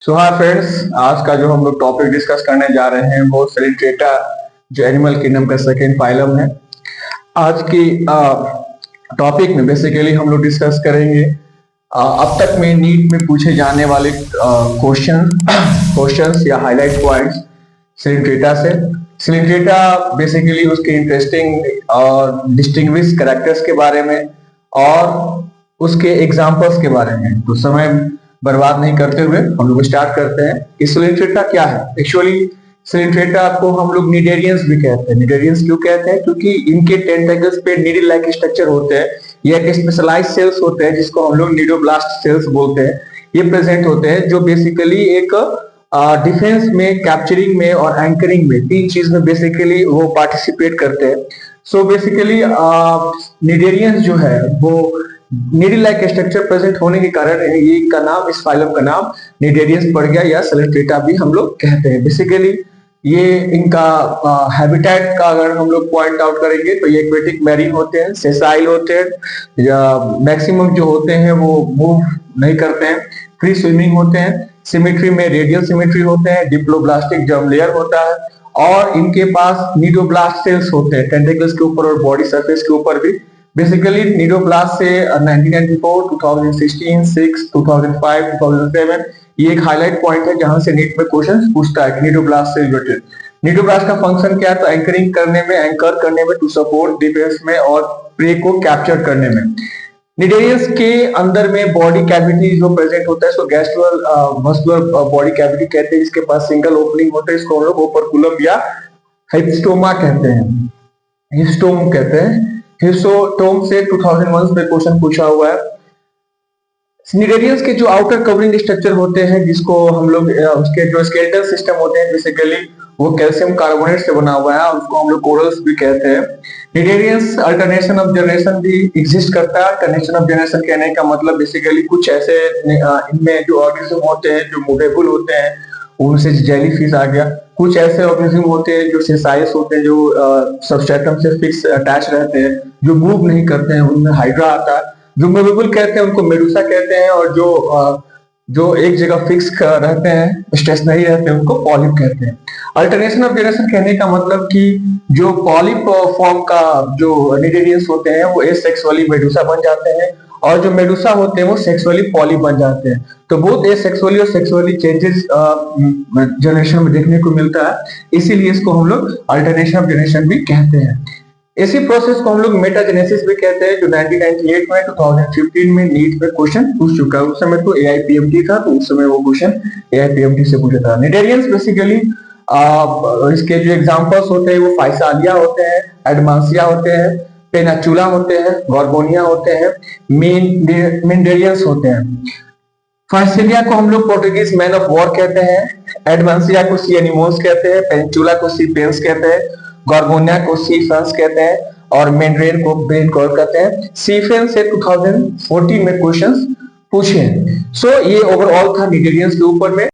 सो हाँ फ्रेंड्स, आज का जो हम लोग टॉपिक डिस्कस करने जा रहे हैं वो सेलेंट्रेटा जो एनिमल किंगडम का सेकेंड फाइलम है। आज की टॉपिक में बेसिकली हम लोग डिस्कस करेंगे अब तक में नीट में पूछे जाने वाले क्वेश्चंस या हाईलाइट पॉइंट्स सेलेंट्रेटा से। सेलेंट्रेटा बेसिकली उसके इंटरेस्टिंग और डिस्टिंग्विश कैरेक्टर्स के बारे में और उसके एग्जाम्पल्स के बारे में। तो समय बर्बाद नहीं करते हुए हम लोग स्टार्ट करते हैं कि सेलेंट्रेटा क्या है। एक्चुअली सेलेंट्रेटा को हम लोग निडेरियंस भी कहते हैं। निडेरियंस क्यों कहते हैं? क्योंकि इनके टेंटेकल्स पे नीडल लाइक स्ट्रक्चर होते हैं या एक स्पेशलाइज सेल्स होते हैं जिसको हम लोग निडोब्लास्ट सेल्स बोलते हैं। ये प्रेजेंट होते हैं जो बेसिकली एक डिफेंस में, कैप्चरिंग में और एंकरिंग में, तीन चीज में बेसिकली वो पार्टिसिपेट करते हैं। सो बेसिकली निडेरियंस जो है वो नीडल लाइक स्ट्रक्चर प्रेजेंट होने के कारण ये का नाम, इस फाइलम का नाम निडेरियंस पड़ गया या सेलेंट्रेटा भी हम लोग कहते हैं। बेसिकली ये इनका हैबिटेट का अगर हम लोग पॉइंट आउट करेंगे तो ये एक्वेटिक मैरीन होते हैं, सेसाइल होते हैं या मैक्सिमम जो होते हैं वो मूव नहीं करते हैं, फ्री स्विमिंग होते हैं, सिमेट्री में रेडियल सिमेट्री होते हैं, डिप्लोब्लास्टिक जर्म लेयर होता है और इनके पास निडोब्लास्ट सेल्स होते हैं टेंटेकल्स के ऊपर और बॉडी सरफेस के ऊपर भी। बेसिकली निडोब्लास्ट से 1994, 2016, 6, 2005, 2007 ये एक हाईलाइट पॉइंट है जहां से नीट में क्वेश्चन पूछता है कि निडोब्लास्ट से रिलेटेड। निडोब्लास्ट का फंक्शन क्या है? तो एंकरिंग करने में, एंकर करने में, टू सपोर्ट डिफेंस में और प्रे को कैप्चर करने में। निडेरियंस के अंदर में बॉडी कैविटी जो प्रेजेंट होता है इसको गैस्ट्रल मस्कुलर बॉडी कैविटी कहते हैं, जिसके पास सिंगल ओपनिंग होता है। इसको हम लोग ओपर्कुलम या हिस्टोमा कहते हैं, हिस्टोम कहते हैं। हिस्टोम से 2001 में क्वेश्चन पूछा हुआ है। निडेरियंस के जो आउटर कवरिंग स्ट्रक्चर होते हैं जिसको हम लोग उसके जो स्केलेटल सिस्टम होते हैं बेसिकली वो कैल्शियम कार्बोनेट से बना हुआ है और उसको हम लोग कोरल्स भी कहते हैं। निडेरियंस अल्टरनेशन ऑफ जनरेशन भी एग्जिस्ट करता है। अल्टरनेशन ऑफ जनरेशन कहने का मतलब बेसिकली कुछ ऐसे इनमें जो ऑर्गेनिज्म होते हैं जो मूवेबल होते हैं, उनसे जेलीफिश आ गया। कुछ ऐसे ऑर्गेनिज्म होते हैं जो सेसाइल्स होते हैं जो सबस्ट्रेटम से फिक्स अटैच रहते हैं, जो मूव नहीं करते हैं, उनमें हाइड्रा आता है। जो मूवेबल कहते हैं उनको मेडुसा कहते हैं और जो एक जगह फिक्स रहते हैं, स्टेशनरी रहते हैं, उनको पॉलिप कहते हैं। अल्टरनेशन ऑफ जनरेशन कहने का मतलब कि जो पॉलिप फॉर्म का जो निडेरियंस होते हैं वो एसेक्सुअली मेडुसा बन जाते हैं और जो मेडुसा होते हैं वो सेक्सुअली पॉलिप बन जाते हैं। तो बोथ एसेक्सुअली और सेक्सुअली चेंजेस जनरेशन में देखने को मिलता है, इसीलिए इसको हम लोग अल्टरनेशन ऑफ जनरेशन भी कहते हैं। इसी प्रोसेस को हम लोग मेटाजेनेसिस भी कहते हैं, जो 1998 में 2015 में नीट में क्वेश्चन पूछ चुका है। उस समय तो एआईपीएमटी था, तो उस समय वो क्वेश्चन एआईपीएमटी से पूछा था। निडेरियंस बेसिकली इसके जो एग्जांपल्स होते हैं वो फाइसालिया होते हैं, एडमांसिया होते हैं, पेनाचुला होते हैं, गॉर्गोनिया होते हैं, मेंडेरियंस होते हैं। फाइसालिया को हम लोग पोर्टुगीज मैन ऑफ वॉर कहते हैं, एडमांसिया को सी एनिमोस कहते हैं, पेनिचुला को सी पेंस कहते हैं, गॉर्गोनिया को सी फंस कहते हैं और मेंड्रेन को ब्रेन कॉल कहते हैं। सीफेन से 2014 में क्वेश्चंस पूछे हैं। सो ये ओवरऑल था निडेरियंस के ऊपर में।